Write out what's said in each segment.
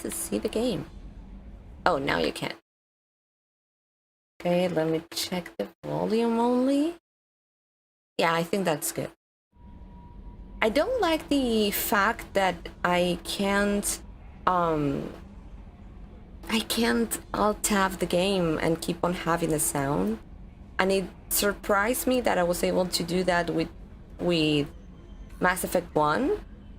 to see the game. Oh, now you can. Okay, let me check the volume only. Yeah, I think that's good. I don't like the fact that I can't alt tab the game and keep on having the sound. And it surprised me that I was able to do that with Mass Effect 1,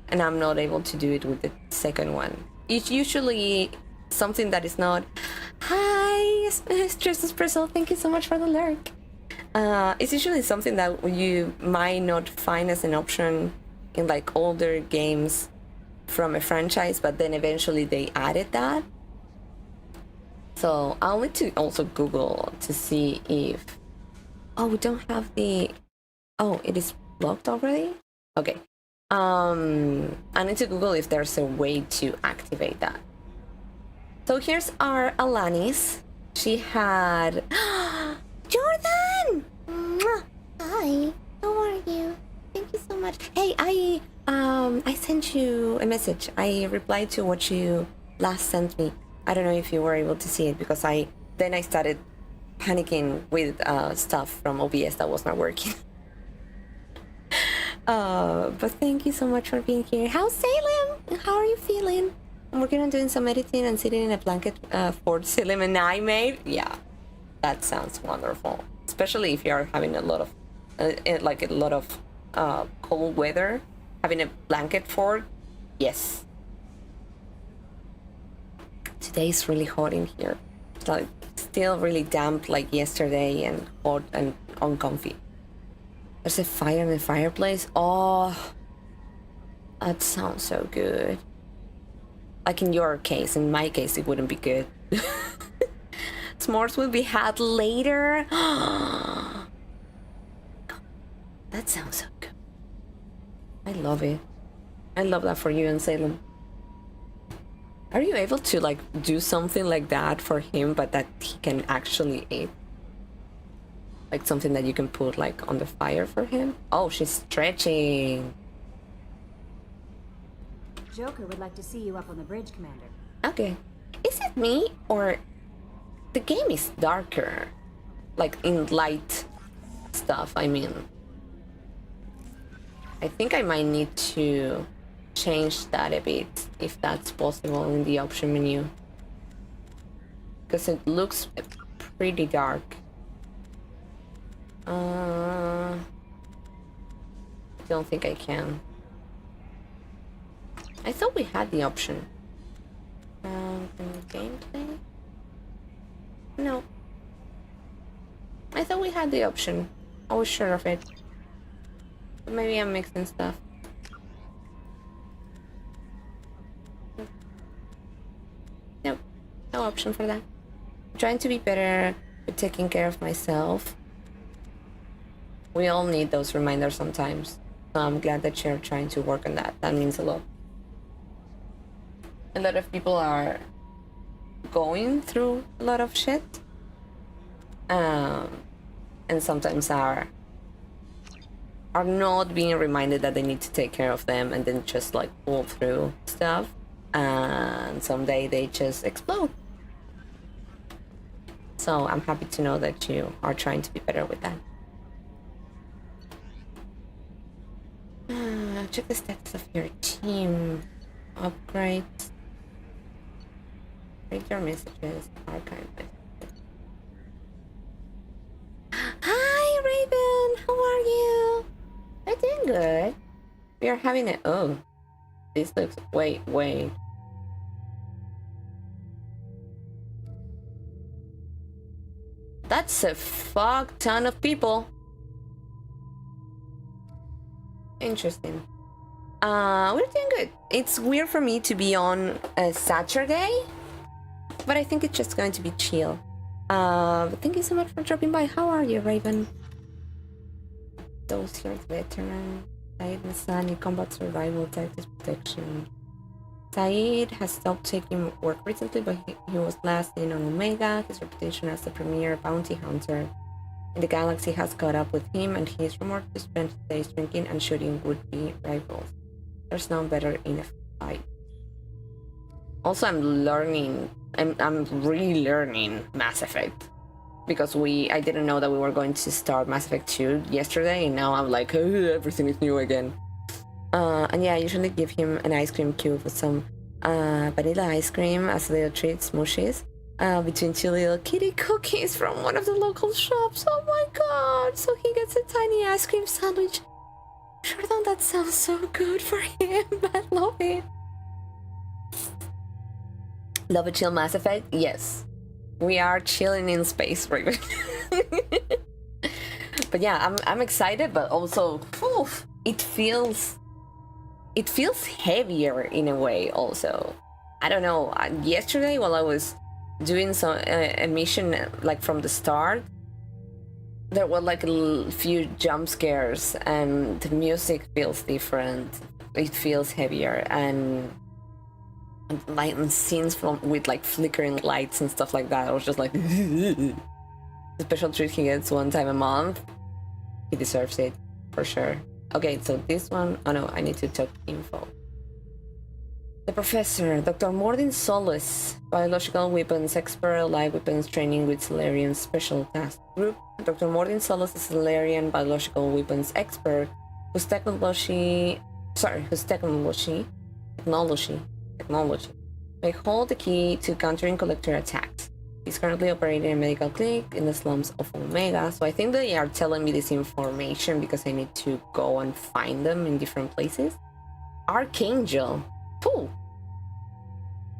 and I'm not able to do it with the second one. It's usually something that is not... Hi, Stress Espresso, thank you so much for the lurk. It's usually something that you might not find as an option in like older games from a franchise, but then eventually they added that. So I'll need to also Google to see if... Oh, we don't have the... Oh, it is blocked already? Okay. I need to Google if there's a way to activate that. So here's our Alanis. She had... Jordan! Hi, how are you? Thank you so much. Hey, I sent you a message. I replied to what you last sent me. I don't know if you were able to see it, because I started panicking with stuff from OBS that was not working. But thank you so much for being here. How's Salem? How are you feeling? I'm working on doing some editing and sitting in a blanket for Salem and I made. Yeah, that sounds wonderful. Especially if you're having a lot of cold weather. Having a blanket fort, yes. Today's really hot in here. It's like still really damp like yesterday and hot and uncomfy. There's a fire in the fireplace. Oh, that sounds so good. Like in your case, in my case, it wouldn't be good. S'mores will be had later. That sounds so good. I love it. I love that for you and Salem. Are you able to like do something like that for him, but that he can actually eat? Like something that you can put like on the fire for him? Oh, she's stretching. Joker would like to see you up on the bridge, Commander. Okay. Is it me or the game is darker? Like in light stuff, I mean. I think I might need to change that a bit if that's possible in the option menu. Because it looks pretty dark. I don't think I can. I thought we had the option. Gameplay? No. I thought we had the option. I was sure of it. But maybe I'm mixing stuff. Nope. No option for that. I'm trying to be better with taking care of myself. We all need those reminders sometimes. So I'm glad that you're trying to work on that. That means a lot. A lot of people are going through a lot of shit. And sometimes are not being reminded that they need to take care of them and then just like pull through stuff. And someday they just explode. So I'm happy to know that you are trying to be better with that. Check the status of your team. Upgrade. Read your messages. Archive messages. Hi, Raven. How are you? I'm doing good. We are having it. Oh, this looks. Wait. That's a fuck ton of people. Interesting. We're doing good. It's weird for me to be on a Saturday, but I think it's just going to be chill. But thank you so much for dropping by. How are you, Raven? Those here, veteran. Said Masani, combat survival, tactics protection. Said has stopped taking work recently, but he was last in on Omega. His reputation as the premier bounty hunter in the galaxy has caught up with him, and he is rumored to spend his days drinking and shooting would-be rivals. There's none better in a fight. Also, I'm learning. I'm relearning Mass Effect because I didn't know that we were going to start Mass Effect 2 yesterday, and now I'm like, oh, everything is new again. And yeah, I usually give him an ice cream cube with some vanilla ice cream as little treats, mushies, between two little kitty cookies from one of the local shops. Oh my god! So he gets a tiny ice cream sandwich. Sure, don't that sounds so good for him? I love it. Love a chill Mass Effect? Yes. We are chilling in space, Raven. But yeah, I'm excited, but also, oof, it feels heavier in a way. Also, I don't know. Yesterday, while I was doing some a mission like from the start, there were like a few jump scares, and the music feels different. It feels heavier, and like scenes with like flickering lights and stuff like that. I was just like, the special treat he gets one time a month. He deserves it for sure. Okay, so this one, oh no, I need to talk info. The professor, Dr. Mordin Solis, biological weapons expert, live weapons training with Solarian Special Task Group. Dr. Mordin Solis is a Solarian biological weapons expert whose technology may hold the key to countering collector attacks. He's currently operating a medical clinic in the slums of Omega, so I think they are telling me this information because I need to go and find them in different places. Archangel. Ooh.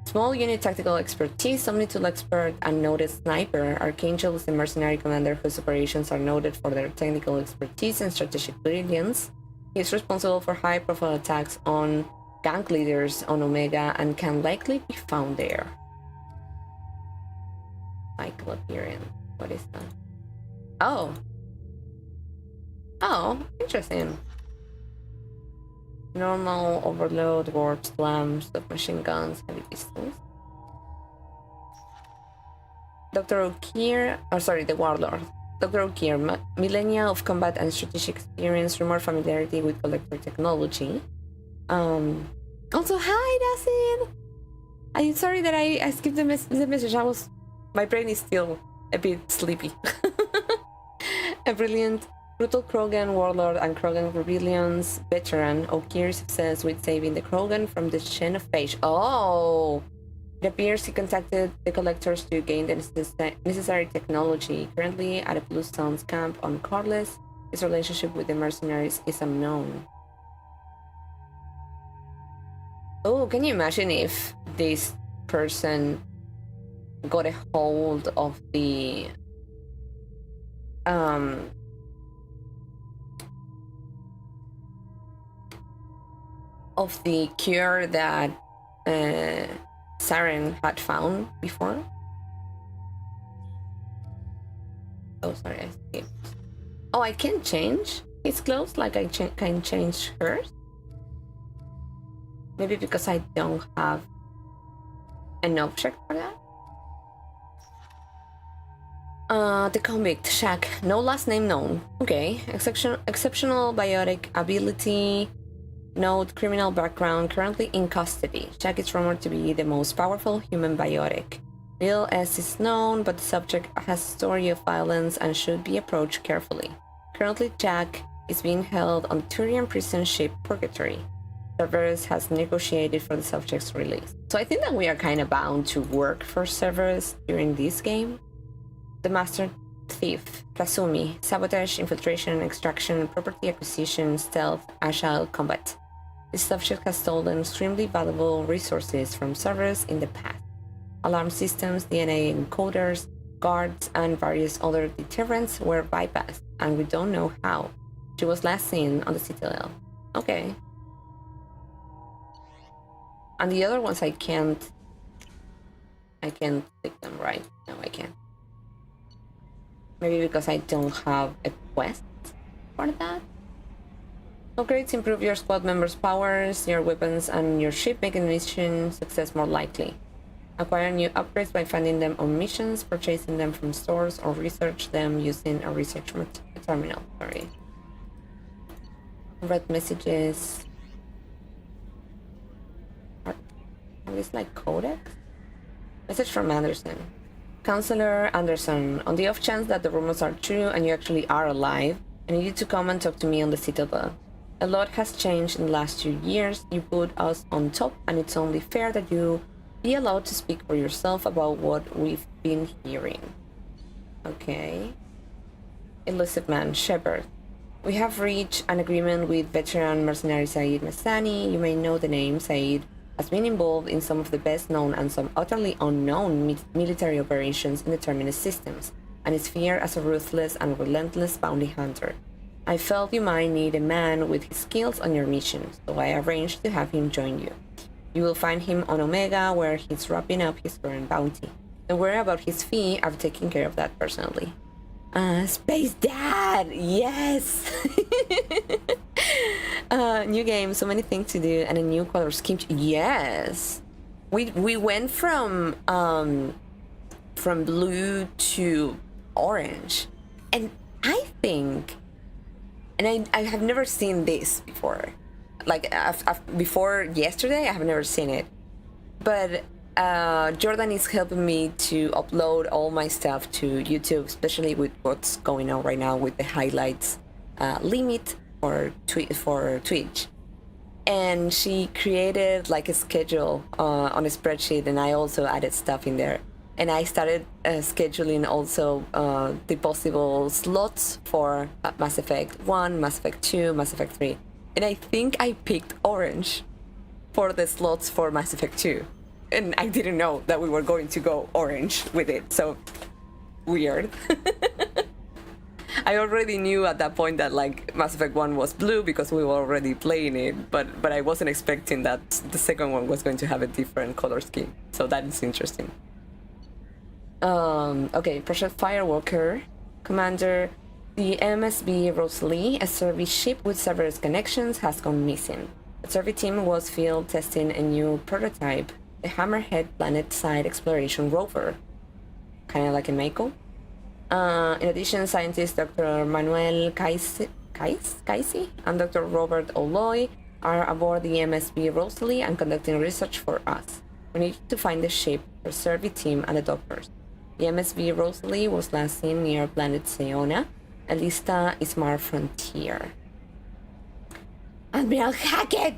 Small unit tactical expertise, omni-tool expert, and noted sniper. Archangel is a mercenary commander whose operations are noted for their technical expertise and strategic brilliance. He is responsible for high-profile attacks on gang leaders on Omega and can likely be found there. Michael appearing. What is that? Oh. Oh, interesting. Normal, overload, warp, slams, submachine guns, heavy pistols. Dr. O'Keir, the Warlord. Dr. O'Keir, millennia of combat and strategic experience, rumor familiarity with collector technology. Also, hi, Dacid! I'm sorry that I skipped the message. My brain is still a bit sleepy. A brilliant, brutal Krogan warlord and Krogan rebellions veteran, O'Keir is obsessed with saving the Krogan from the Xenophage. Oh! It appears he contacted the collectors to gain the necessary technology. Currently at a Blue Stones camp on Corliss, his relationship with the mercenaries is unknown. Oh, can you imagine if this person got a hold of the cure that Saren had found before? Oh, sorry, I skipped. Oh, I can change his clothes like I can change hers? Maybe because I don't have an object for that? The convict, Shaq. No last name known. Okay. Exceptional biotic ability. Note, criminal background. Currently in custody. Shaq is rumored to be the most powerful human biotic. Little S is known, but the subject has a story of violence and should be approached carefully. Currently, Jack is being held on the Turian prison ship Purgatory. Cerberus has negotiated for the subject's release. So I think that we are kind of bound to work for Cerberus during this game. The Master Thief, Kasumi, sabotage, infiltration, extraction, property acquisition, stealth, agile combat. This subject has stolen extremely valuable resources from Cerberus in the past. Alarm systems, DNA encoders, guards, and various other deterrents were bypassed, and we don't know how. She was last seen on the Citadel. Okay. And the other ones I can't click them, right? No, I can't. Maybe because I don't have a quest for that? Upgrades improve your squad members' powers, your weapons, and your ship, making mission success more likely. Acquire new upgrades by finding them on missions, purchasing them from stores, or research them using a research terminal. Sorry. Read messages. It's like codex. Message from Anderson. Counselor Anderson, on the off chance that the rumors are true and you actually are alive, I need you to come and talk to me on the Citadel. A lot has changed in the last 2 years. You put us on top, and it's only fair that you be allowed to speak for yourself about what we've been hearing. Okay. Elusive Man, Shepard. We have reached an agreement with veteran mercenary Saeed Massani. You may know the name. Saeed has been involved in some of the best known and some utterly unknown military operations in the Terminus systems, and is feared as a ruthless and relentless bounty hunter. I felt you might need a man with his skills on your mission, so I arranged to have him join you. You will find him on Omega, where he's wrapping up his current bounty. Don't worry about his fee, I've taken care of that personally. Space Dad! Yes! New game, so many things to do, and a new color scheme. Yes! We went from blue to orange. And I think... And I have never seen this before. Like, before yesterday, I have never seen it. But Jordan is helping me to upload all my stuff to YouTube, especially with what's going on right now with the highlights limit for Twitch. And she created like a schedule on a spreadsheet, and I also added stuff in there. And I started scheduling also the possible slots for Mass Effect 1, Mass Effect 2, Mass Effect 3. And I think I picked orange for the slots for Mass Effect 2. And I didn't know that we were going to go orange with it, so weird. I already knew at that point that like Mass Effect 1 was blue because we were already playing it, but I wasn't expecting that the second one was going to have a different color scheme. So that is interesting. Okay, Project Firewalker. Commander, the MSB Rosalie, a service ship with Cerberus connections, has gone missing. The survey team was field testing a new prototype, the Hammerhead planet-side exploration rover. Kind of like a Mako. In addition, scientists Dr. Manuel Kaisi and Dr. Robert Oloy are aboard the MSB Rosalie and conducting research for us. We need to find the ship, the survey team, and the doctors. The MSB Rosalie was last seen near planet Seona, Alista Ismar Frontier. Admiral Hackett!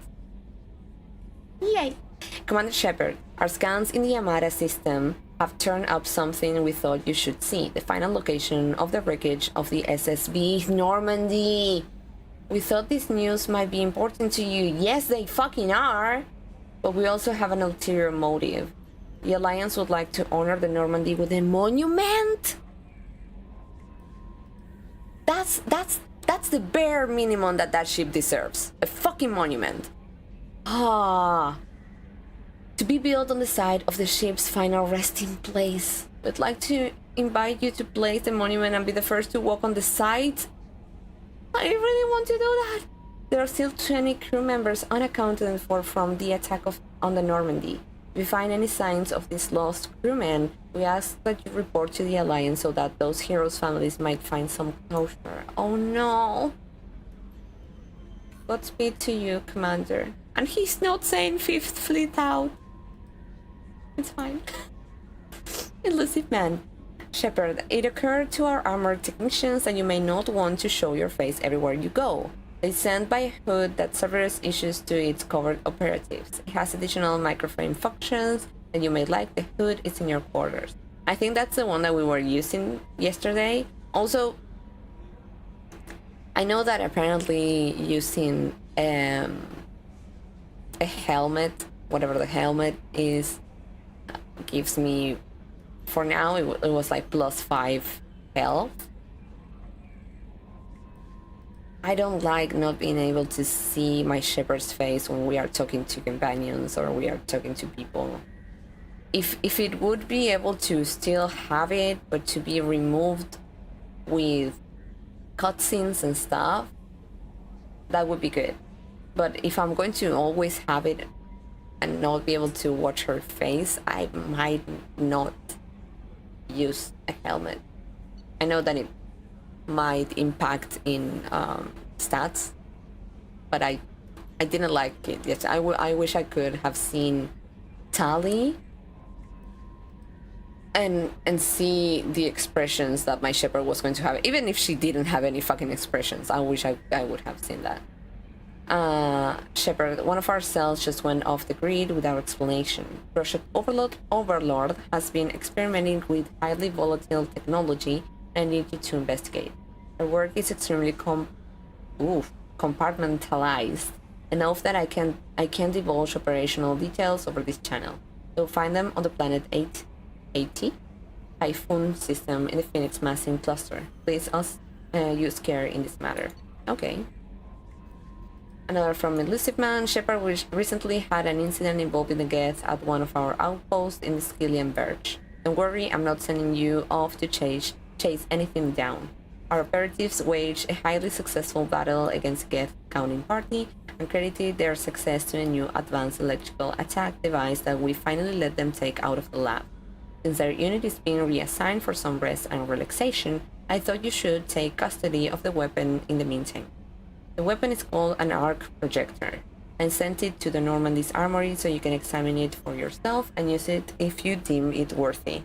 Yay! Commander Shepard, our scans in the Yamada system have turned up something we thought you should see. The final location of the wreckage of the SSB Normandy. We thought this news might be important to you. Yes, they fucking are! But we also have an ulterior motive. The Alliance would like to honor the Normandy with a monument? That's the bare minimum that ship deserves. A fucking monument. Ah. To be built on the site of the ship's final resting place. We'd like to invite you to place the monument and be the first to walk on the site. I really want to do that. There are still 20 crew members unaccounted for from the attack on the Normandy. If you find any signs of these lost crewmen, we ask that you report to the Alliance so that those heroes' families might find some closure. Oh no. Godspeed to you, Commander. And he's not saying 5th Fleet out. It's fine. Elusive Man. Shepard, it occurred to our armored technicians that you may not want to show your face everywhere you go. They sent by a hood that Cerberus issues to its covert operatives. It has additional microframe functions that you may like. The hood is in your quarters. I think that's the one that we were using yesterday. Also, I know that apparently using a helmet, whatever the helmet is, gives me, for now, it was like +5 health. I don't like not being able to see my Shepard's face when we are talking to companions or we are talking to people. If it would be able to still have it, but to be removed with cutscenes and stuff, that would be good. But if I'm going to always have it and not be able to watch her face, I might not use a helmet. I know that it might impact in stats, but I didn't like it. Yes, I wish I could have seen tally and see the expressions that my Shepard was going to have. Even if she didn't have any fucking expressions, I wish I would have seen that. Shepard, one of our cells just went off the grid without explanation. Project Overlord has been experimenting with highly volatile technology and I need you to investigate. Our work is extremely compartmentalized enough that I can divulge operational details over this channel. You'll find them on the planet 880 Typhoon system in the Phoenix massing cluster. Please use care in this matter. Okay. Another from Elusive Man. Shepard recently had an incident involving the Geth at one of our outposts in the Skillian Verge. Don't worry, I'm not sending you off to chase anything down. Our operatives waged a highly successful battle against Geth counting party and credited their success to a new advanced electrical attack device that we finally let them take out of the lab. Since their unit is being reassigned for some rest and relaxation, I thought you should take custody of the weapon in the meantime. The weapon is called an arc projector. I sent it to the Normandy's armory so you can examine it for yourself and use it if you deem it worthy.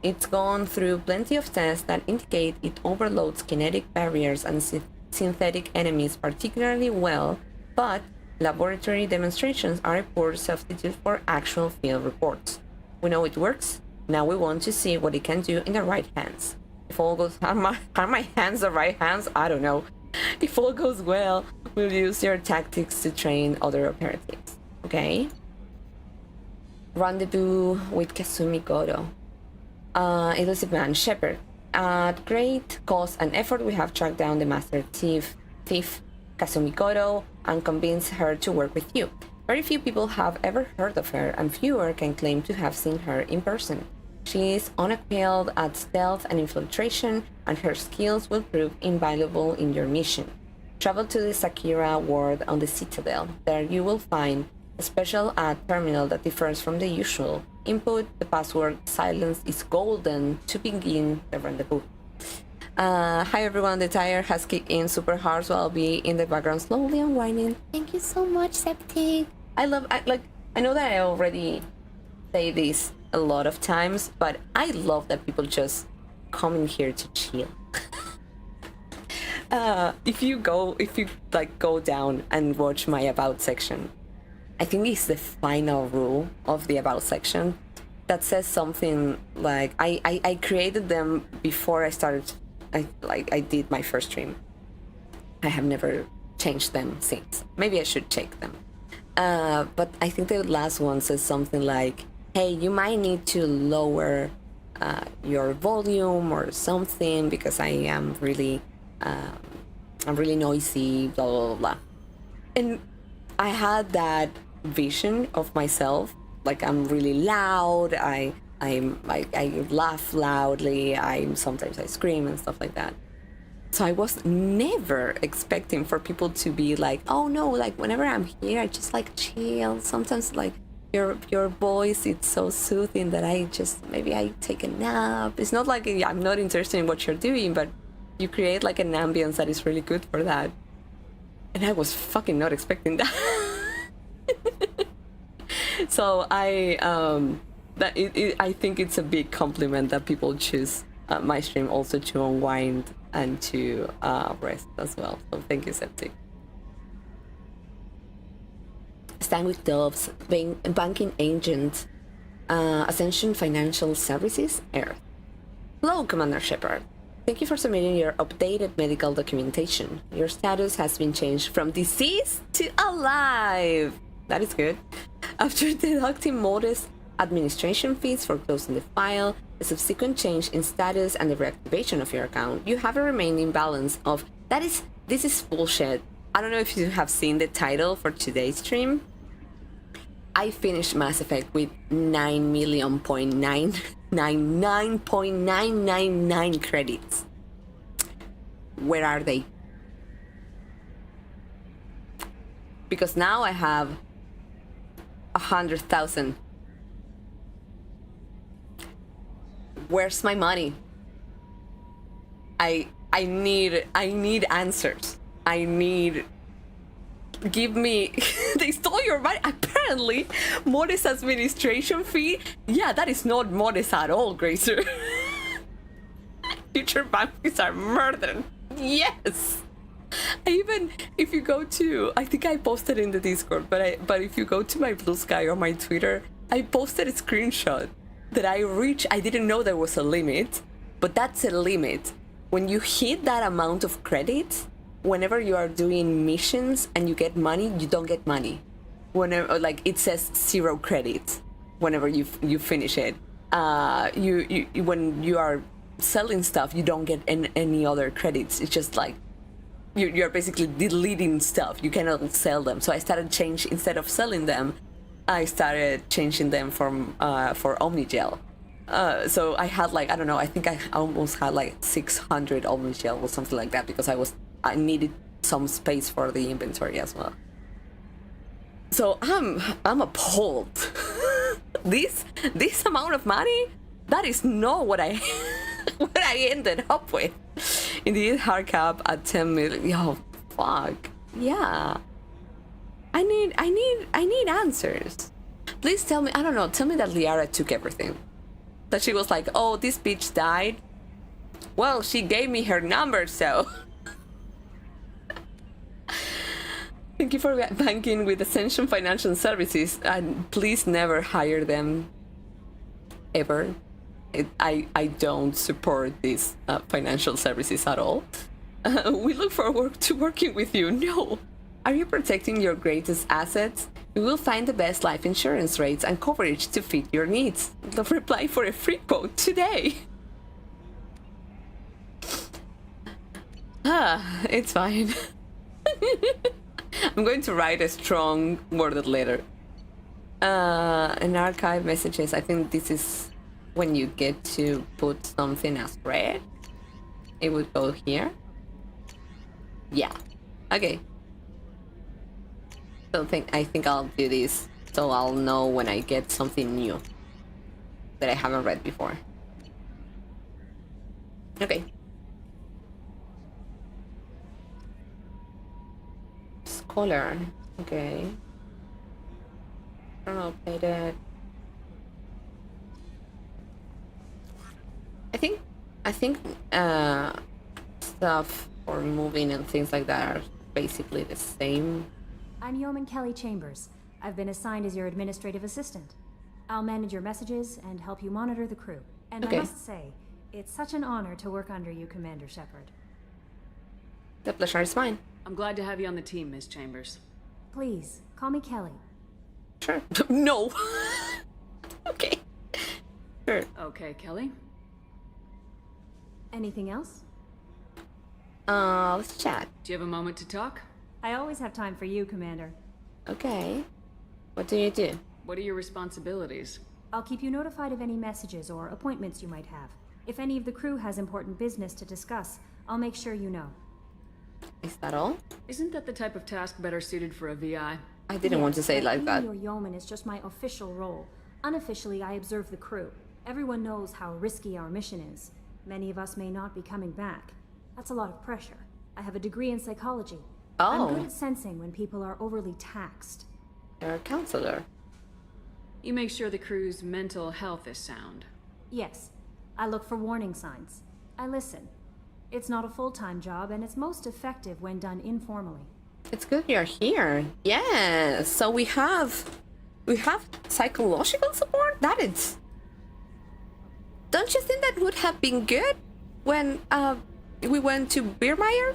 It's gone through plenty of tests that indicate it overloads kinetic barriers and synthetic enemies particularly well, but laboratory demonstrations are a poor substitute for actual field reports. We know it works. Now we want to see what it can do in the right hands. If all goes, are my hands the right hands? I don't know. If all goes well, we'll use your tactics to train other operatives. Okay. Rendezvous with Kasumi Goto. Elusive Man, Shepard. At great cost and effort, we have tracked down the master thief Kasumi Goto and convinced her to work with you. Very few people have ever heard of her, and fewer can claim to have seen her in person. She is unappealed at stealth and infiltration, and her skills will prove invaluable in your mission. Travel to the Sakura ward on the Citadel. There you will find a special ad terminal that differs from the usual. Input the password "silence is golden" to begin the rendezvous. Hi everyone, the tire has kicked in super hard, so I'll be in the background slowly unwinding. Thank you so much, Septic. I know that I already say this a lot of times, but I love that people just come in here to chill. If you go down and watch my about section, I think it's the final rule of the about section that says something like I created them before I started. I did my first stream. I have never changed them since. Maybe I should check them. But I think the last one says something like, hey, you might need to lower your volume or something because I'm really noisy, blah, blah, blah, blah. And I had that vision of myself, like I'm really loud, I laugh loudly, sometimes I scream and stuff like that. So I was never expecting for people to be like, oh no, like whenever I'm here, I just like chill. Sometimes like your voice, it's so soothing that maybe I take a nap. It's not like I'm not interested in what you're doing, but you create like an ambience that is really good for that. And I was fucking not expecting that. So I think it's a big compliment that people choose my stream also to unwind and to rest as well. So thank you, Septic. Stand with Doves, banking agent, Ascension Financial Services, Earth. Hello, Commander Shepard. Thank you for submitting your updated medical documentation. Your status has been changed from deceased to alive. That is good. After deducting modest administration fees for closing the file, a subsequent change in status, and the reactivation of your account, you have a remaining balance of... This is bullshit. I don't know if you have seen the title for today's stream. I finished Mass Effect with 9,999.999 credits. Where are they? Because now I have 100,000. Where's my money? I need answers. I need give me they stole your money. Apparently modest administration fee, yeah, that is not modest at all, Gracer. Future banks are murdered. Yes. Even if you go to, I think I posted in the Discord, but if you go to my Blue Sky or my Twitter, I posted a screenshot that I didn't know there was a limit, but that's a limit. When you hit that amount of credits, whenever you are doing missions and you get money, you don't get money. Whenever, like, it says 0 credits whenever you finish it. You when you are selling stuff, you don't get any other credits. It's just like you're basically deleting stuff. You cannot sell them. So I started instead of selling them, I started changing them for Omnigel. So I had like, I don't know, I think I almost had like 600 Omnigel or something like that, because I needed some space for the inventory as well. So I'm appalled. This amount of money, that is not what I what I ended up with. Indeed, hard cap at 10 million. Oh, fuck. Yeah. I need answers. Please tell me, I don't know, tell me that Liara took everything. That she was like, oh, this bitch died. Well, she gave me her number, so. Thank you for banking with Ascension Financial Services, and please never hire them ever. I don't support these financial services at all. We look forward to working with you. No. Are you protecting your greatest assets? You will find the best life insurance rates and coverage to fit your needs. Reply for a free quote today. It's fine. I'm going to write a strong worded letter. And archive messages. I think this is when you get to put something as read. It would go here. Yeah. Okay. So I think I'll do this so I'll know when I get something new that I haven't read before. Okay. Scholar. Okay. Updated. I think stuff for moving and things like that are basically the same. I'm Yeoman Kelly Chambers. I've been assigned as your administrative assistant. I'll manage your messages and help you monitor the crew. And okay. I must say, it's such an honor to work under you, Commander Shepard. The pleasure is mine. I'm glad to have you on the team, Miss Chambers. Please, call me Kelly. Sure. No. Okay. Sure. Okay, Kelly. Anything else? Let's chat. Do you have a moment to talk? I always have time for you, Commander. Okay. What do you do? What are your responsibilities? I'll keep you notified of any messages or appointments you might have. If any of the crew has important business to discuss, I'll make sure you know. Is that all? Isn't that the type of task better suited for a VI? I didn't want to say it like that. Your yeoman is just my official role. Unofficially, I observe the crew. Everyone knows how risky our mission is. Many of us may not be coming back. That's a lot of pressure. I have a degree in psychology. Oh. I'm good at sensing when people are overly taxed. You're a counselor. You make sure the crew's mental health is sound. Yes. I look for warning signs. I listen. It's not a full-time job, and it's most effective when done informally. It's good you're here. Yeah. So we have psychological support? That is. Don't you think that would have been good when we went to Beermeyer?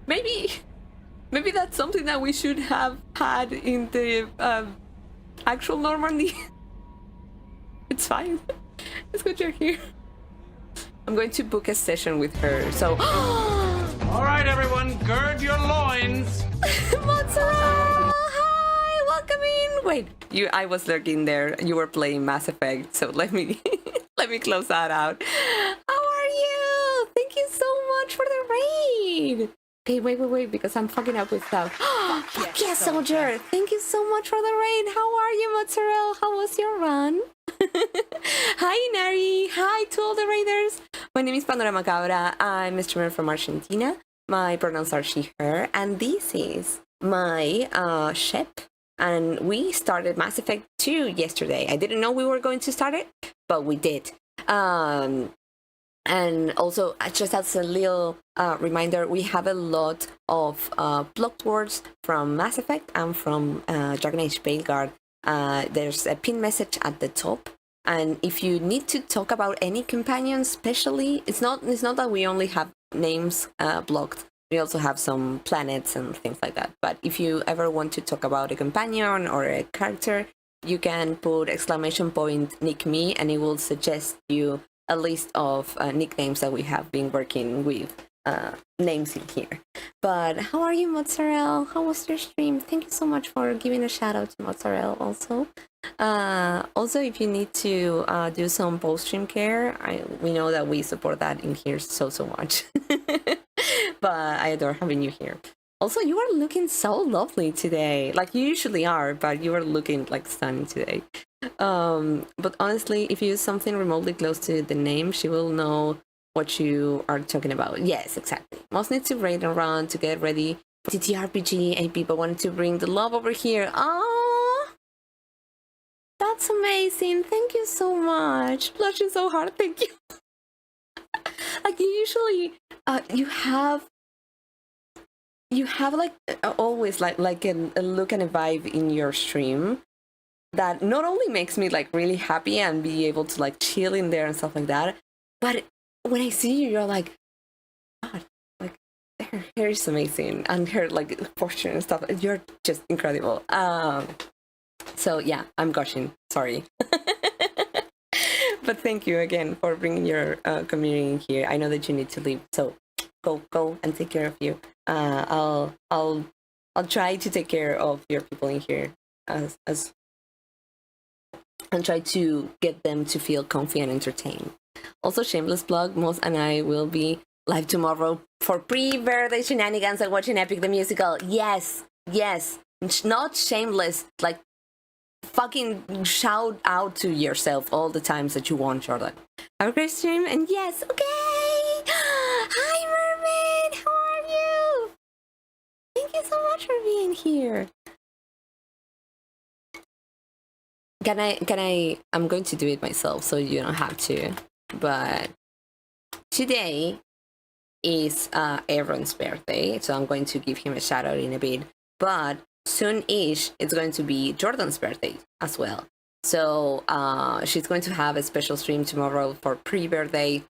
Maybe that's something that we should have had in the actual Normandy. It's fine. It's good you're here. I'm going to book a session with her, so... All right, everyone, gird your loins. Mozzarella! Hi, welcome in. Wait, I was lurking there. You were playing Mass Effect, so let me let me close that out. How are you? Thank you so much for the raid. Okay, wait, because I'm fucking up with stuff. Fuck yeah, soldier! Thank you so much for the raid. How are you, Mozzarella? How was your run? Hi, Nari. Hi to all the raiders. My name is Pandora Macabra. I'm a streamer from Argentina. My pronouns are she, her, and this is my Shep. And we started Mass Effect 2 yesterday. I didn't know we were going to start it, but we did. And also, just as a little reminder, we have a lot of blocked words from Mass Effect and from Dragon Age Veilguard. There's a pin message at the top. And if you need to talk about any companion, especially, it's not that we only have names blocked. We also have some planets and things like that. But if you ever want to talk about a companion or a character, you can put !nick me, and it will suggest you a list of nicknames that we have been working with names in here. But how are you, Mozzarella? How was your stream? Thank you so much for giving a shout out to Mozzarella also. Also, if you need to do some post-stream care, we know that we support that in here so much. But I adore having you here. Also, you are looking so lovely today. Like you usually are, but you are looking like stunning today. But honestly, if you use something remotely close to the name, she will know what you are talking about. Yes, exactly. Most need to raid and run to get ready. TTRPG AP, but wanted to bring the love over here. Oh, that's amazing. Thank you so much. Blushing so hard. Thank you. Like you usually, you have like always like a look and a vibe in your stream that not only makes me like really happy and be able to like chill in there and stuff like that, but when I see you, you're like, God, like her hair is amazing and her like posture and stuff. You're just incredible. So yeah, I'm gushing. Sorry. But thank you again for bringing your community in here. I know that you need to leave, so go and take care of you. I'll try to take care of your people in here as and try to get them to feel comfy and entertained. Also, shameless plug, Moz and I will be live tomorrow for pre-birthday shenanigans and watching Epic the Musical. Yes, not shameless, like fucking shout out to yourself all the times that you want, Jordan. Have a great stream, and yes, okay! Hi, Mermaid! How are you? Thank you so much for being here. I'm going to do it myself, so you don't have to. But today is Aaron's birthday, so I'm going to give him a shout out in a bit. But soon-ish, it's going to be Jordan's birthday as well. So she's going to have a special stream tomorrow for pre-birthday,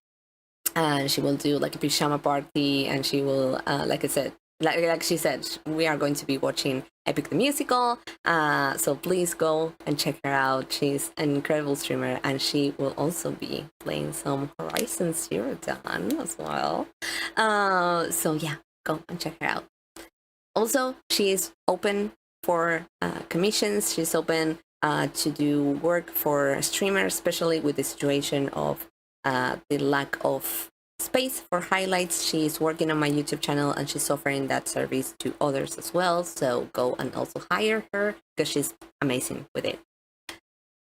and she will do like a pajama party, and she will, like I said, like she said, we are going to be watching Epic the Musical. So please go and check her out. She's an incredible streamer, and she will also be playing some Horizon Zero Dawn as well. So yeah, go and check her out. Also, she is open for commissions. She's open to do work for streamers, especially with the situation of the lack of space for highlights. She's working on my YouTube channel, and she's offering that service to others as well. So go and also hire her because she's amazing with it.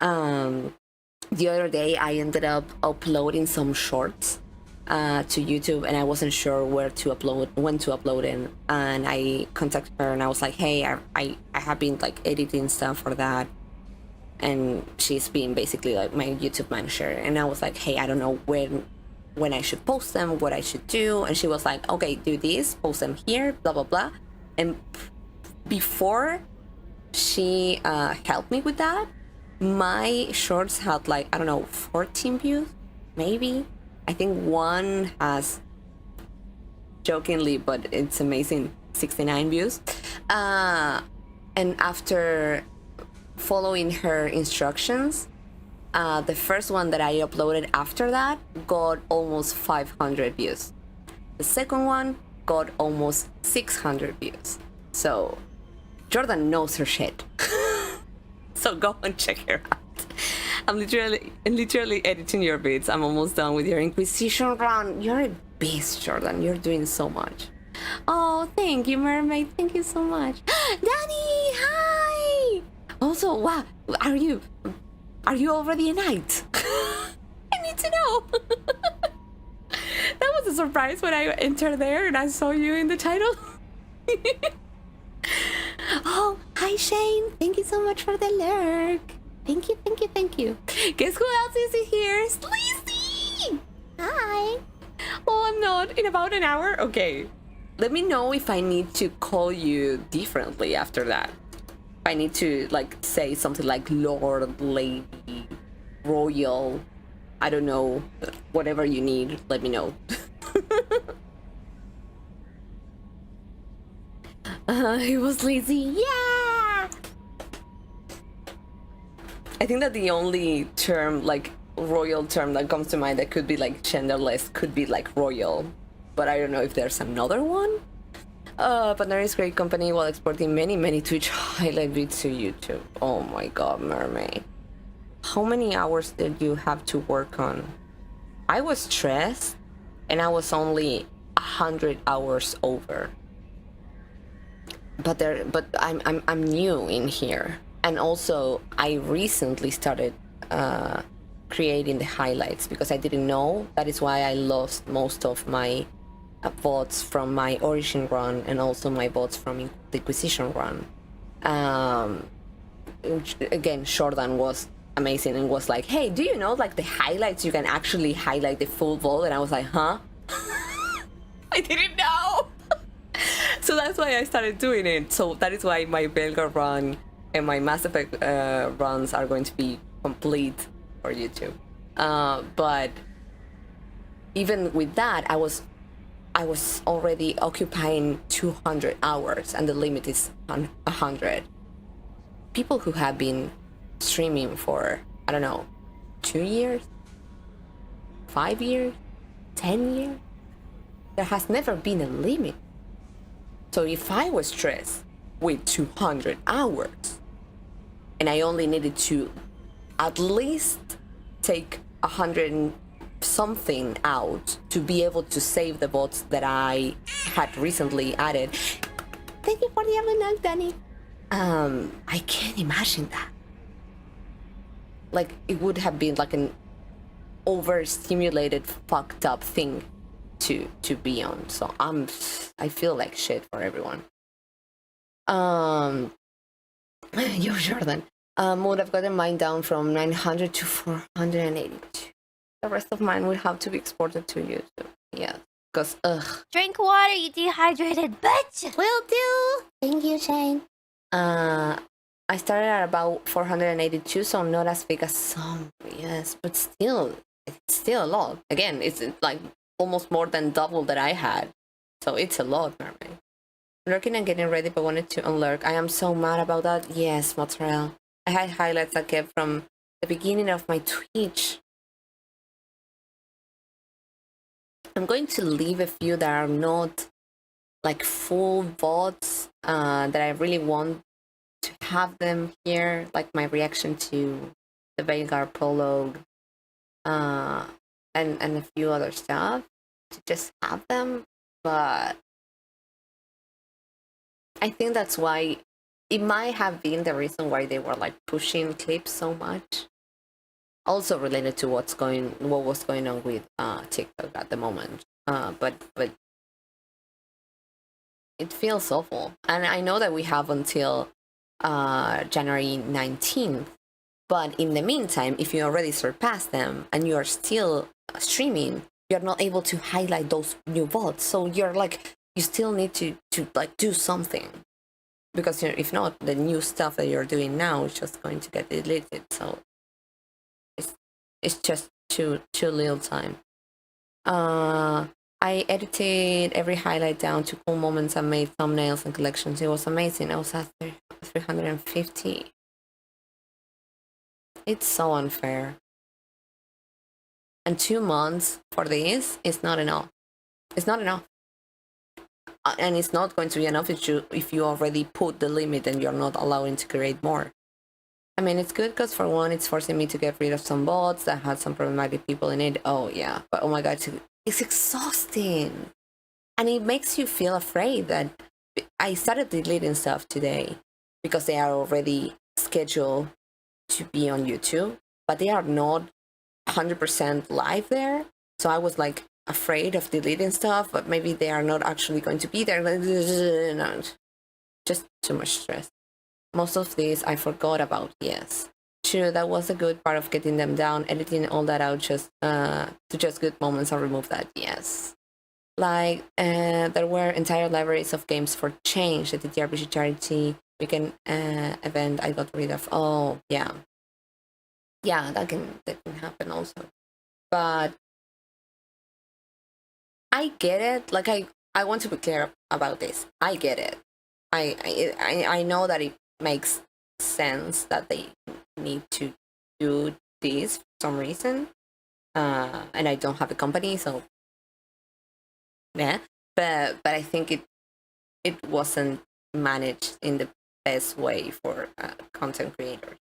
The other day, I ended up uploading some shorts to YouTube, and I wasn't sure when to upload it, and I contacted her and I was like, hey, I have been like editing stuff for that, and she's been basically like my YouTube manager, and I was like, hey, I don't know when I should post them, what I should do, and she was like, okay, do this, post them here, blah blah blah. And before she helped me with that, my shorts had like, I don't know, 14 views maybe. I think one has, jokingly, but it's amazing, 69 views. And after following her instructions, the first one that I uploaded after that got almost 500 views. The second one got almost 600 views. So Jordan knows her shit. So go and check her out. I'm literally editing your bits. I'm almost done with your Inquisition run. You're a beast, Jordan. You're doing so much. Oh, thank you, Mermaid. Thank you so much. Danny, hi! Also, wow, are you already a knight? I need to know. was surprised when I entered there and I saw you in the title. Oh, hi Shane. Thank you so much for the lurk. Thank you, thank you, thank you. Guess who else is here? Sleazy! Hi. Oh, I'm not. In about an hour? Okay. Let me know if I need to call you differently after that. If I need to, like, say something like Lord, Lady, Royal, I don't know. Whatever you need, let me know. He was lazy. Yeah! I think that the only term, like, royal term that comes to mind that could be, like, genderless could be, like, royal. But I don't know if there's another one. Pandora is great company while exporting many Twitch highlight vids to YouTube. Oh my god, mermaid. How many hours did you have to work on? I was stressed and I was only 100 hours over. But I'm new in here. And also I recently started creating the highlights because I didn't know. That is why I lost most of my bots from my origin run and also my bots from the acquisition run. Again, Jordan was amazing and was like, hey, do you know, like, the highlights, you can actually highlight the full bot? And I was like, huh? I didn't know. So that's why I started doing it. So that is why my Belga run and my Mass Effect runs are going to be complete for YouTube. But even with that, I was already occupying 200 hours and the limit is 100. People who have been streaming for, I don't know, 2 years, 5 years, 10 years, there has never been a limit. So if I was stressed with 200 hours and I only needed to at least take 100 and something out to be able to save the bots that I had recently added. Thank you for the element, Danny. I can't imagine that. Like, it would have been like an overstimulated, fucked up thing to be on. So I feel like shit for everyone. Yo, Jordan. Would have gotten mine down from 900 to 482. The rest of mine would have to be exported to YouTube. Yeah, because Drink water, you dehydrated bitch. will do. Thank you, Shane. I started at about 482, so not as big as some. Yes, but still, it's still a lot. Again, it's like almost more than double that I had. So it's a lot, mermaid. Lurking and getting ready, but wanted to unlurk. I am so mad about that. Yes, mozzarella. I had highlights I kept from the beginning of my Twitch. I'm going to leave a few that are not like full VODs that I really want to have them here, like my reaction to the Veigar prologue and a few other stuff to just have them. But I think that's why it might have been the reason why they were like pushing clips so much. Also related to what was going on with TikTok at the moment. But it feels awful. And I know that we have until January 19th. But in the meantime, if you already surpassed them and you are still streaming, you're not able to highlight those new bots. So you're like, you still need to like do something. Because if not, the new stuff that you're doing now is just going to get deleted. So it's just too little time. I edited every highlight down to cool moments and made thumbnails and collections. It was amazing. I was at 350. It's so unfair. And 2 months for this is not enough. It's not enough. And it's not going to be enough if you already put the limit and you're not allowing to create more. I mean, it's good because for one, it's forcing me to get rid of some bots that had some problematic people in it. Oh yeah, but oh my god, it's exhausting. And it makes you feel afraid that I started deleting stuff today because they are already scheduled to be on YouTube, but they are not 100% live there. So I was like, afraid of deleting stuff, but maybe they are not actually going to be there. No, just too much stress. Most of these I forgot about, yes. True, that was a good part of getting them down, editing all that out just to just good moments and remove that, yes. Like, there were entire libraries of games for change at the TRPG charity weekend event I got rid of. Oh, yeah. Yeah, that can happen also. But I get it. Like, I want to be clear about this. I get it. I know that it makes sense that they need to do this for some reason. And I don't have a company, so yeah. But I think it wasn't managed in the best way for content creators,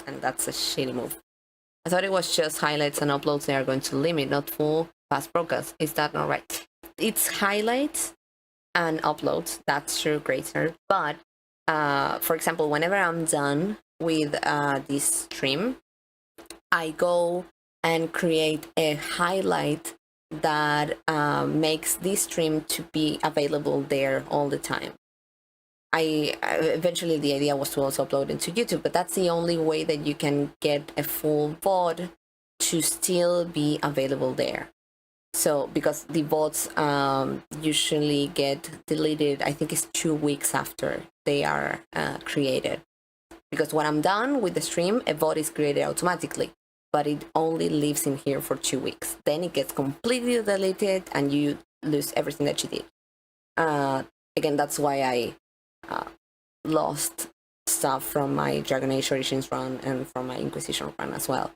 and that's a shitty move. I thought it was just highlights and uploads they are going to limit, not full fast broadcast. Is that not right? It's highlights and uploads. That's true, Gracer. But for example, whenever I'm done with this stream, I go and create a highlight that makes this stream to be available there all the time. Eventually the idea was to also upload into YouTube, but that's the only way that you can get a full VOD to still be available there. So because the VODs usually get deleted, I think it's 2 weeks after they are created. Because when I'm done with the stream, a VOD is created automatically, but it only lives in here for 2 weeks. Then it gets completely deleted and you lose everything that you did. Again, that's why I lost stuff from my Dragon Age Origins run and from my Inquisition run as well.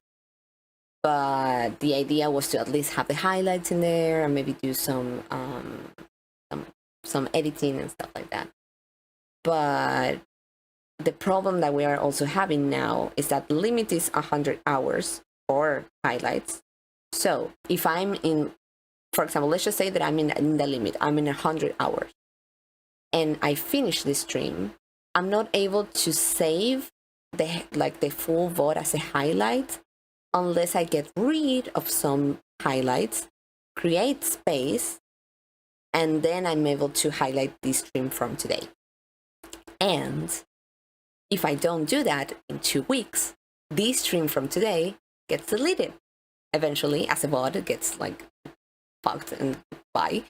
But the idea was to at least have the highlights in there and maybe do some editing and stuff like that. But the problem that we are also having now is that the limit is 100 hours for highlights. So if I'm in, for example, let's just say that I'm in the limit, I'm in 100 hours, and I finish the stream, I'm not able to save the full VOD as a highlight unless I get rid of some highlights, create space, and then I'm able to highlight this stream from today. And if I don't do that in 2 weeks, this stream from today gets deleted. Eventually, as a VOD, it gets fucked and bye,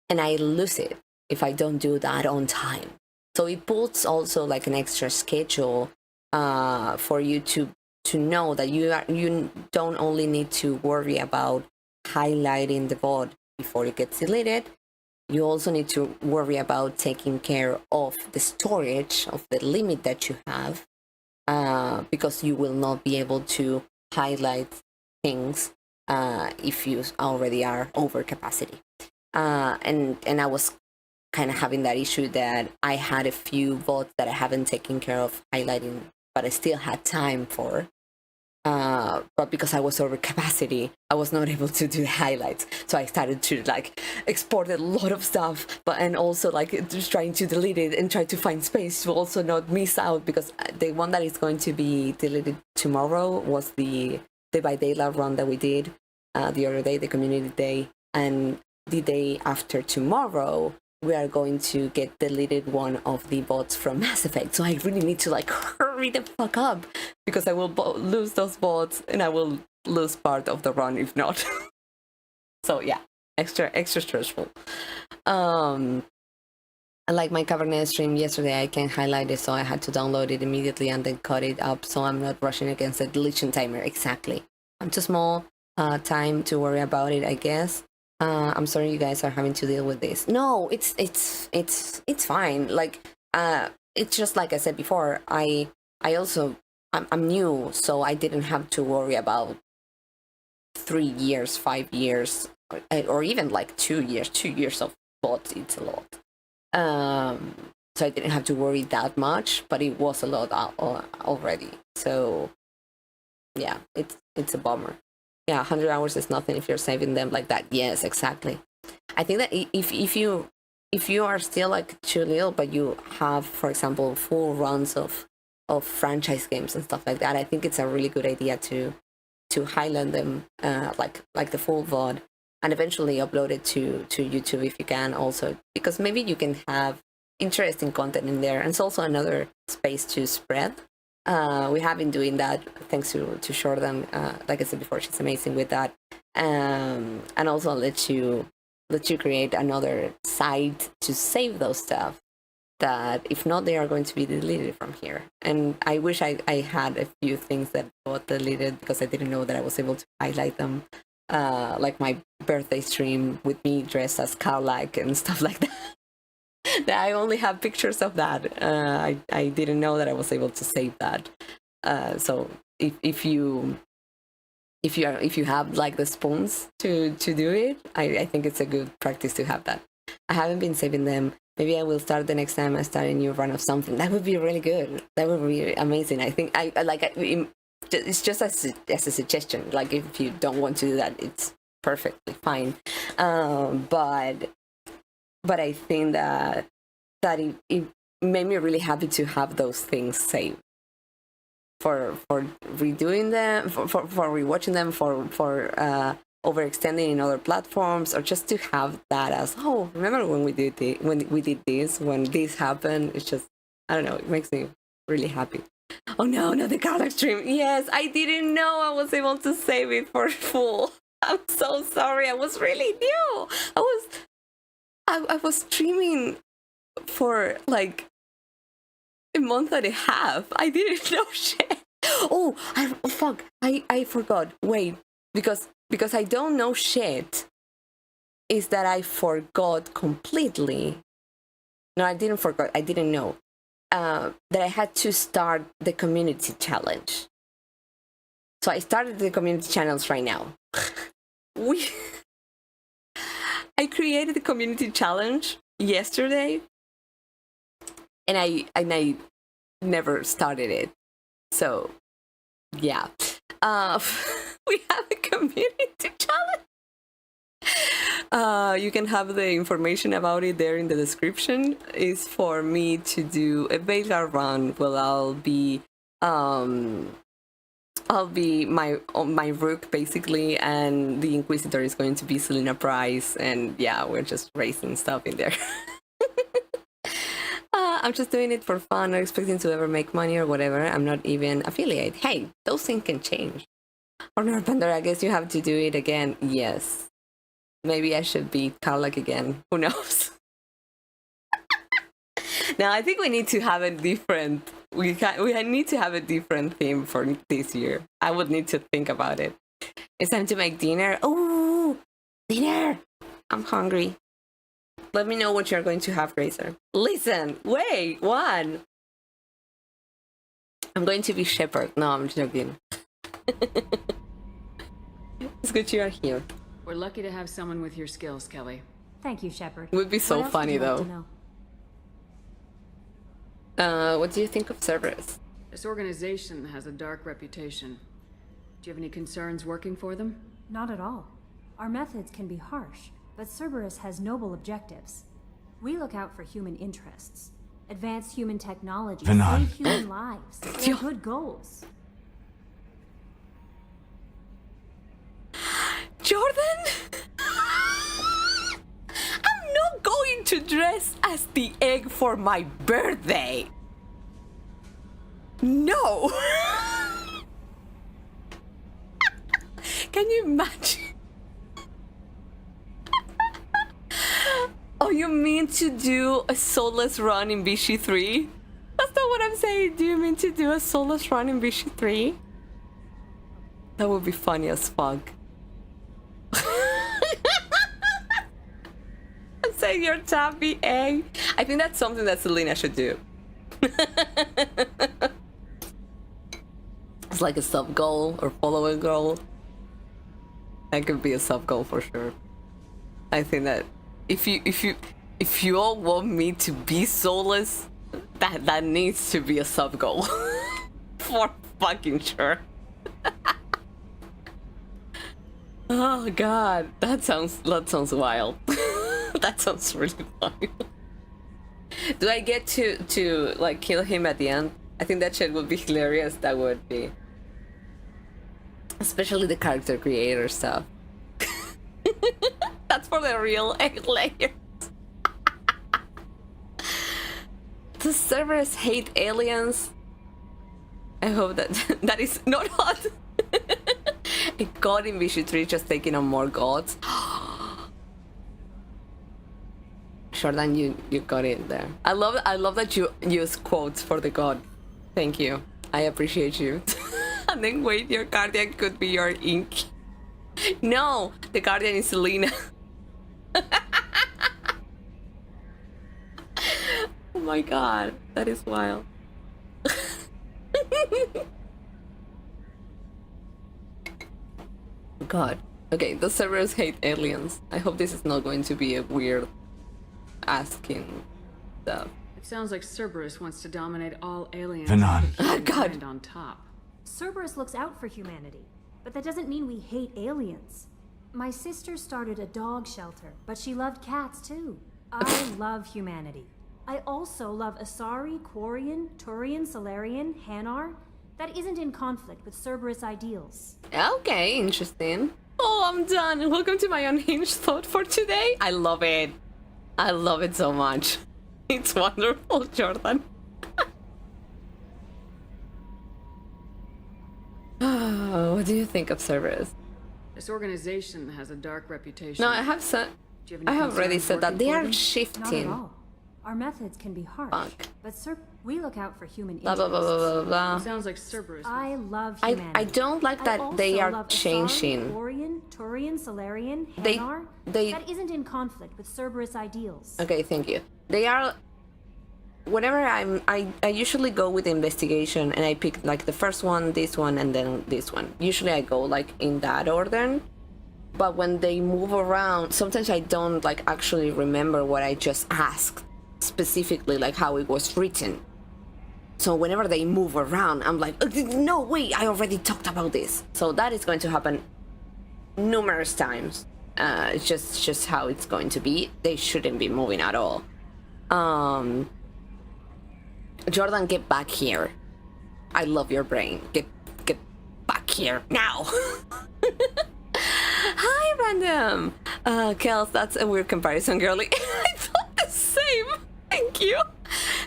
and I lose it if I don't do that on time. So it puts also an extra schedule for you to know that you don't only need to worry about highlighting the VOD before it gets deleted. You also need to worry about taking care of the storage of the limit that you have, because you will not be able to highlight things if you already are over capacity. And I was kind of having that issue that I had a few VODs that I haven't taken care of highlighting, but I still had time for. But because I was over capacity, I was not able to do the highlights. So I started to export a lot of stuff, and also just trying to delete it and try to find space to also not miss out, because the one that is going to be deleted tomorrow was the Day by Daylight run that we did the other day, the community day, and the day after tomorrow we are going to get deleted one of the bots from Mass Effect. So I really need to hurry the fuck up, because I will lose those bots and I will lose part of the run if not. So yeah, extra stressful. Like my Cabernet stream yesterday, I can't highlight it, so I had to download it immediately and then cut it up, so I'm not rushing against the deletion timer. Exactly. I'm too small time to worry about it, I guess. I'm sorry you guys are having to deal with this. No, it's fine. It's just like I said before, I'm new, so I didn't have to worry about 3 years, 5 years, or even 2 years. 2 years of bots, it's a lot. So I didn't have to worry that much, but it was a lot already. So yeah, it's a bummer. Yeah, 100 hours is nothing if you're saving them like that. Yes, exactly. I think that if you are still too little, but you have, for example, full runs of franchise games and stuff like that, I think it's a really good idea to to highlight them like the full VOD, and eventually upload it to YouTube if you can also, because maybe you can have interesting content in there, and it's also another space to spread. We have been doing that thanks to Shortham. Like I said before, she's amazing with that, and also let you create another site to save those stuff that if not, they are going to be deleted from here. And I wish I had a few things that got deleted because I didn't know that I was able to highlight them, like my birthday stream with me dressed as Carlac and stuff like that. That I only have pictures of that. I didn't know that I was able to save that. So if you have like the spoons to do it, I think it's a good practice to have that. I haven't been saving them. Maybe I will start the next time I start a new run of something. That would be really good. That would be amazing. I think I like it. It's just as a suggestion. Like if you don't want to do that, it's perfectly fine. But I think that it made me really happy to have those things saved for redoing them, for rewatching them, for overextending in other platforms, or just to have that as, oh, remember when we did this, when this happened. It's just, I don't know, it makes me really happy. Oh no, not the Carlac stream. Yes, I didn't know I was able to save it for full. I'm so sorry. I was really new. I was streaming for like a month and a half. I didn't know shit. Oh, fuck. I forgot. Wait, because I don't know shit is that I forgot completely. No, I didn't forget. I didn't know that I had to start the community challenge. So I started the community channels right now. I created the community challenge yesterday, and I never started it. So yeah, we have a community challenge. You can have the information about it there in the description. It's for me to do a beta run. Well, I'll be my rook basically, and the Inquisitor is going to be Selena Price, and yeah, we're just racing stuff in there. I'm just doing it for fun, not expecting to ever make money or whatever. I'm not even affiliate. Hey, those things can change. Or no, Pandora, I guess you have to do it again. Yes. Maybe I should be Carlac again. Who knows? Now, I think we need to have a different... We need to have a different theme for this year. I would need to think about it. It's time to make dinner. Oh, dinner! I'm hungry. Let me know what you're going to have, Grazer. Listen, wait, one. I'm going to be Shepard. No, I'm joking. It's good you are here. We're lucky to have someone with your skills, Kelly. Thank you, Shepard. It would be so What else funny, would you like though. to know? What do you think of Cerberus? This organization has a dark reputation. Do you have any concerns working for them? Not at all. Our methods can be harsh, but Cerberus has noble objectives. We look out for human interests, advance human technology, save human lives. They're good goals. Jordan? I'm not going to dress as the egg for my birthday. No. Can you imagine? Oh, you mean to do a soulless run in Vichy 3? That's not what I'm saying. Do you mean to do a soulless run in Vichy 3? That would be funny as fuck. I'm saying you're tappy egg. I think that's something that Selena should do. It's like a sub goal or follow-up goal. That could be a sub goal for sure. I think that if you all want me to be soulless, that needs to be a sub goal. For fucking sure. Oh god, that sounds wild. That sounds really funny. Do I get to like kill him at the end? I think that shit would be hilarious. That would be. Especially the character creator stuff. That's for the real 8 layers. The servers hate aliens. I hope that that is not hot. A god in VC3 just taking on more gods. Jordan, you got it there. I love that you use quotes for the god. Thank you. I appreciate you. And then wait, your guardian could be your ink. No, the guardian is Selena. Oh my god, that is wild. God. Okay, the servers hate aliens. I hope this is not going to be a weird asking stuff. It sounds like Cerberus wants to dominate all aliens. Oh God. And on top. Cerberus looks out for humanity, but that doesn't mean we hate aliens. My sister started a dog shelter, but she loved cats too. I love humanity. I also love Asari, Quarian, Turian, Solarian, Hanar. That isn't in conflict with Cerberus ideals. Okay, interesting. Oh, I'm done. Welcome to my unhinged thought for today. I love it. I love it so much. It's wonderful, Jordan. Oh, what do you think of Cerberus? This organization has a dark reputation. No, I have said. Do you have any I have already concerns said that working they for are them? Not at shifting. all. Our methods can be harsh, Fuck. but we look out for human Blah interests. blah blah blah blah blah. Sounds like Cerberus. I love I humanity. don't like that I they also are love Asari, changing. Quarian, Turian, Solarian, They- Hanar. they- That isn't in conflict with Cerberus ideals. Okay, thank you. They are. Whenever I usually go with the investigation and I pick like the first one, this one, and then this one. Usually I go like in that order. But when they move around, sometimes I don't like actually remember what I just asked specifically, like how it was written. So whenever they move around, I'm like, no, wait, I already talked about this. So that is going to happen numerous times. It's just how it's going to be. They shouldn't be moving at all. Jordan, get back here. I love your brain. Get back here now. Hi, random. Kels, that's a weird comparison, girly. I thought the same. Thank you.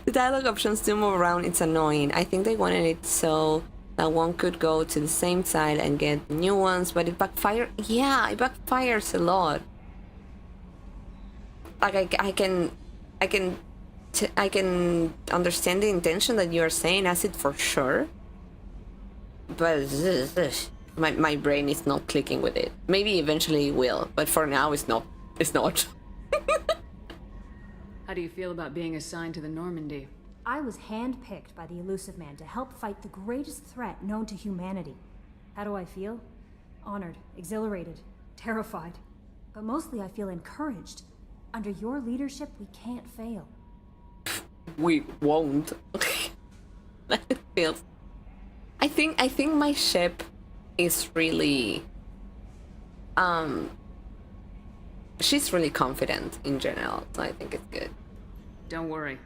The dialogue options do move around. It's annoying. I think they wanted it so that one could go to the same side and get new ones, but it backfires. Yeah, it backfires a lot. Like I can understand the intention that you are saying, acid for sure. But my brain is not clicking with it. Maybe eventually it will, but for now it's not. It's not. How do you feel about being assigned to the Normandy? I was handpicked by the Elusive Man to help fight the greatest threat known to humanity. How do I feel? Honored, exhilarated, terrified. But mostly I feel encouraged. Under your leadership, we can't fail. We won't. It feels. I think my ship is really. She's really confident in general, so I think it's good. Don't worry.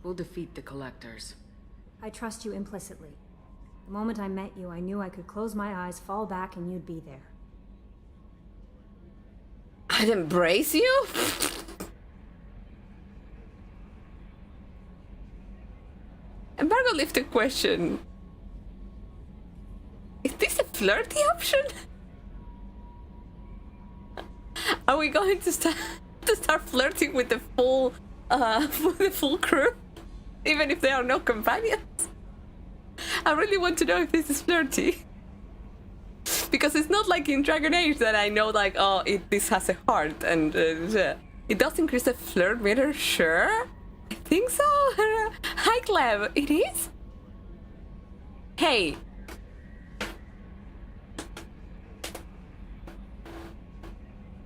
We'll defeat the Collectors. I trust you implicitly. The moment I met you, I knew I could close my eyes, fall back, and you'd be there. I'd embrace you? Embargo lifted question. Is this a flirty option? Are we going to start flirting with the full crew? Even if they are no companions? I really want to know if this is flirty. Because it's not like in Dragon Age that I know like, oh, this has a heart and it does increase the flirt meter, sure? I think so. Hi, Clem. It is? Hey.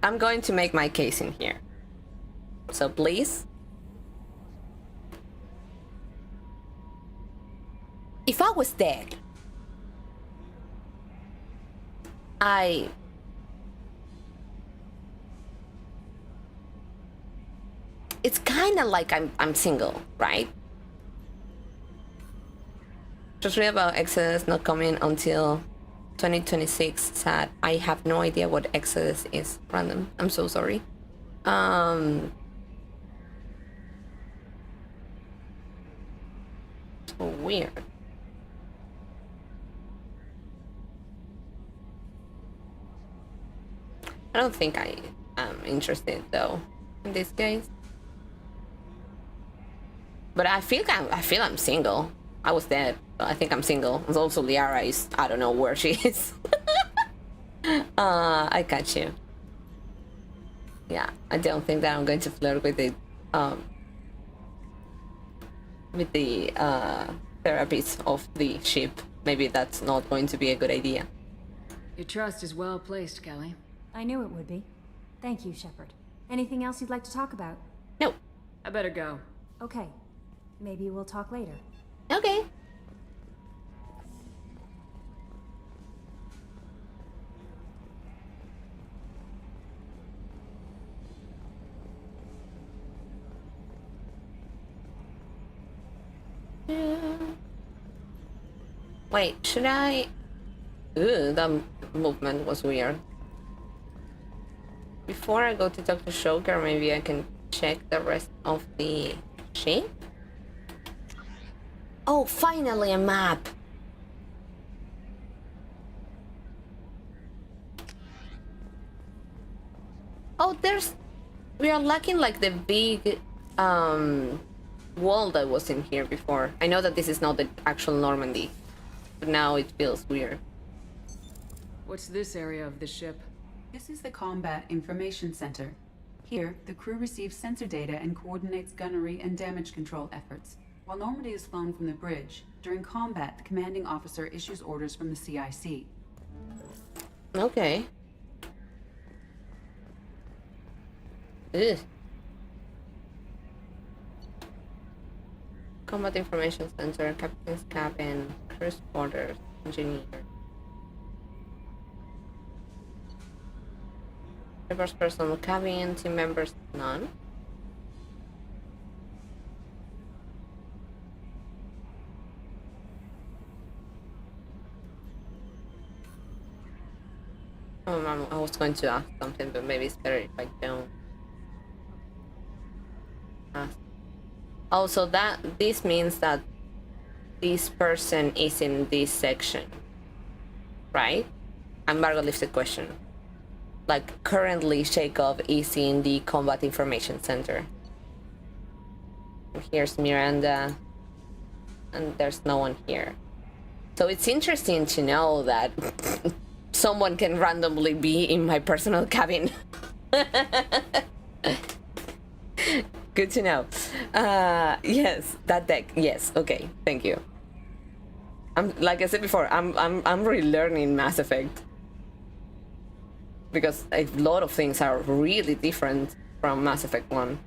I'm going to make my case in here. So please. If I was dead, it's kind of like I'm single, right? Just read about Exodus not coming until 2026 sad. I have no idea what Exodus is. Random. I'm so sorry. So weird. I don't think I am interested though in this case. But I feel I'm single. I was dead. I think I'm single. And also Liara is, I don't know where she is. I got you. Yeah, I don't think that I'm going to flirt with the therapists of the ship. Maybe that's not going to be a good idea. Your trust is well placed, Kelly. I knew it would be. Thank you, Shepard. Anything else you'd like to talk about? No. I better go. Okay. Maybe we'll talk later. Okay. Wait, should I... Ooh, that movement was weird. Before I go to Dr. Shoker, maybe I can check the rest of the ship? Oh, finally a map! Oh, we are lacking like the big wall that was in here before. I know that this is not the actual Normandy, but now it feels weird. What's this area of the ship? This is the Combat Information Center. Here, the crew receives sensor data and coordinates gunnery and damage control efforts. While Normandy is flown from the bridge, during combat, the commanding officer issues orders from the CIC. Okay. Ugh. Combat Information Center, Captain's Cabin, Crew's Quarters, Engineer. Members personal cabin, team members none. I was going to ask something, but maybe it's better if I don't ask. Also, this means that this person is in this section, right? Embargo leaves the question. Like, currently, Jacob is in the Combat Information Center. Here's Miranda, and there's no one here. So it's interesting to know that someone can randomly be in my personal cabin. Good to know. Yes, that deck. Yes, okay, thank you. Like I said before, I'm relearning Mass Effect. Because a lot of things are really different from Mass Effect 1.